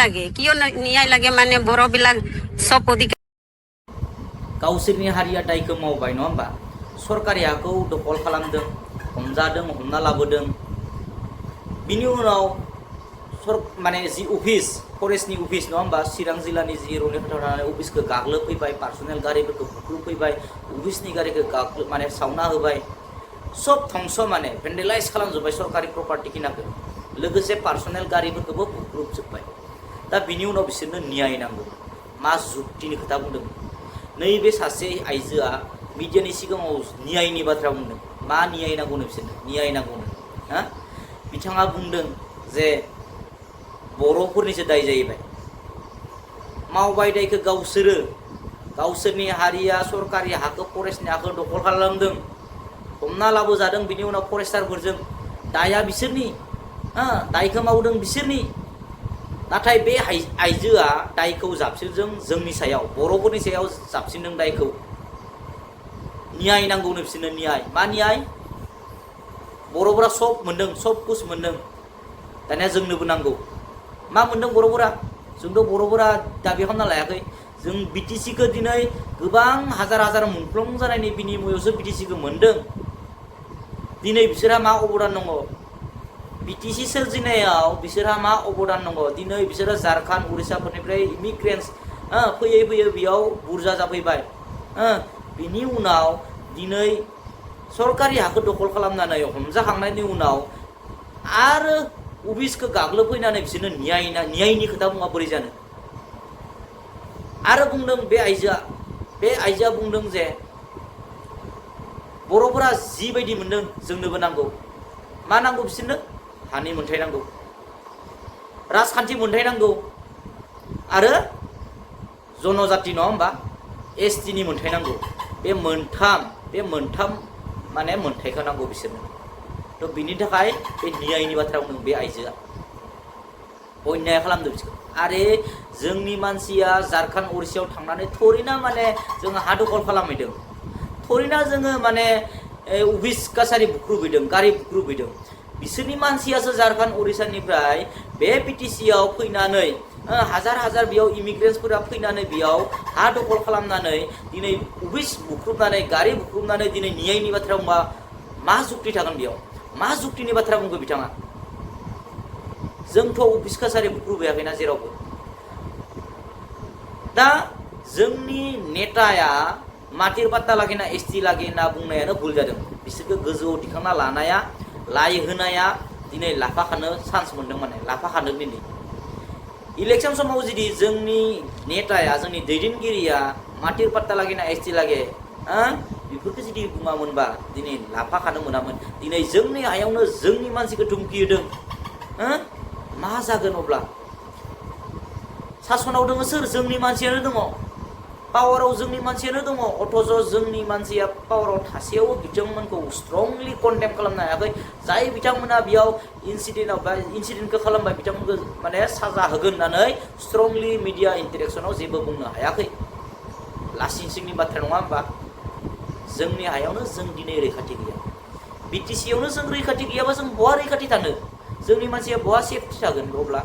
লাগে কিয় নিয়াই লাগে মানে বড় বিলাক সব অধিকার गावसोरनि हारिया दायखौ मावबाय नङा होमबा सरकारि हाखौ दखल खालामदों हमजादों हमना लाबोदों बिनि उनाव माने जि अफिस फरेस्टनि अफिस नङा होमबा चिरां जिल्लानि जि रौनियाखाथायाव थानाय अफिसखौ गाग्लोबफैबाय पार्सनेल गारिफोरखौ बुख्रुबफैबाय अफिसनि गारिखौ माने सावना होबाय सब धंस माने भेन्डेलाइज खालामजोब्बाय सरकारि प्रपार्टि खिनाखौ लोगोसे पार्सनेल गारिफोरखौबो बुख्रुबजोब्बाय दा बिनि उनाव बिसोरनो न्याय नांगौ मा जुक्तिनि खोथा बुंदों नैबे सासे आइजोआ मिडियानि सिगाङाव न्यायनि बाथ्रा बुंदों मा न्याय नांगौनो बिसोरनो न्याय नांगौनो हा बिथाङा बुंदों जे बर'फोरनिसो दाय जाहैबाय मावबाय दायखौ गावसोरनि हारिया सरकारि हाखौ फरेस्टनि हाखौ दखल खालामदों हमना लाबोजादों बिनि उनाव फरेस्टारफोरजों दाया बिसोरनि दायखौ मावदों बिसोरनि नाथाय बे आइजोआ दायखौ जाबसिनदों जोंनि सायाव बर'फोरनि सायाव जाबसिनदों दायखौ न्याय नांगौनो बिसोरनो न्याय मा न्याय बर'फोरा सब मोनदों सब कुछ मोनदों दानिया जोंनोबो नांगौ मा मोनदों बर'फोरा जोंथ' बर'फोरा दाबि खालामना लायाखै जों बिटिसिखौ दिनै गोबां हाजार मुंख्लं जानायनि बिनिमयावसो बिटिसिखौ मोनदों दिनै बिसोरहा मा अबदान दङ बिटिसि सोरजिनायाव बिसोरहा मा अबदान दङ दिनै बिसोरो झारखन्ड उरिष्याफोरनिफ्राय इमिग्रेन्टस फैयै बेयाव बुरजा जाफैबाय बिनि उनाव दिनै सरकारि हाखौ दखल खालामनानै हमजाखांनायनि उनाव आरो अफिसखौ गाग्लोबफैनानै बिसोरनो न्यायनि खोथा बुङा बोरै जानो आरो बुंदों बे आइजोआ बुंदों जे बर'फोरा जिबायदि मोनदों जोंनोबो नांगौ मा नांगौ बिसोरनो हानि मोन्थाय नांगौ राजखान्थि मोन्थाय नांगौ आरो जनजाति नङा होमबा एसटिनि मोन्थाय नांगौ बे मोनथाम माने मोन्थायखौ नांगौ बिसोरनो थ' बिनि थाखाय बे न्यायनि बाथ्रा बुंदों बे आइजोआ अन्याय खालामदों बिसोरखौ आरे जोंनि मानसिया झारखन्ड उरिष्याव थांनानै थरिना माने जोङो हा दखल खालामहैदों थरिना जोङो माने अफिस कासारि बुख्रुबहैदों गारि बुख्रुबहैदों बिसोरनि मानसियासो झारखन्ड उरिष्यानिफ्राय बे बिटिसियाव फैनानै हाजार बेयाव इमिग्रेन्टसफोरा फैनानै बेयाव हा दखल खालामनानै दिनै अफिस बुख्रुबनानै गारि बुख्रुबनानै दिनै न्यायनि बाथ्रा बुंबा मा जुक्ति थागोन बेयाव मा जुक्तिनि बाथ्रा बुंगो बिथाङा जोंथ' अफिस कासारि बुख्रुबहैयाखैना जेरावबो दा जोंनि नेताया माटिर पाट्टा लागे ना एसटि लागे ना बुंनायानो भुल जादों बिसोरखौ गोजौआव दिखांना लानाया लाय होनाया दिनै लाफा खानो चान्स मोनदों माने लाफा खादों दिनै इलेक्शन समाव जुदि जोंनि नेताया जोंनि दैदेनगिरिया माटिर पाट्टा लागे ना एसटि लागे बेफोरखौ जुदि बुङामोनबा दिनै लाफा खानो मोनामोन दिनै जोंनि हायावनो जोंनि मानसिखौ धुमखि होदों मा जागोन अब्ला सासनाव दङ सोर जोंनि मानसियानो दङ पावाराव जोंनि मानसियानो दङ अथच जोंनि मानसिया पावाराव थासेयावबो बिथांमोनखौ स्ट्रंलि कन्डेम खालामनो हायाखै जाय बिथांमोना बेयाव इन्सिडेन्टखौ खालामबाय बिथांमोनखौ माने साजा होगोन होननानै स्ट्रंलि मिडिया इन्टारेक्सनाव जेबो बुंनो हायाखै लासिं सिंनि बाथ्रा नङा होमबा जोंनि हायावनो जों दिनै रैखाथि गैया बिटिसियावनो जों रैखाथि गैयाबा जों बहा रैखाथि थानो जोंनि मानसिया बहा सेफटि थागोन अब्ला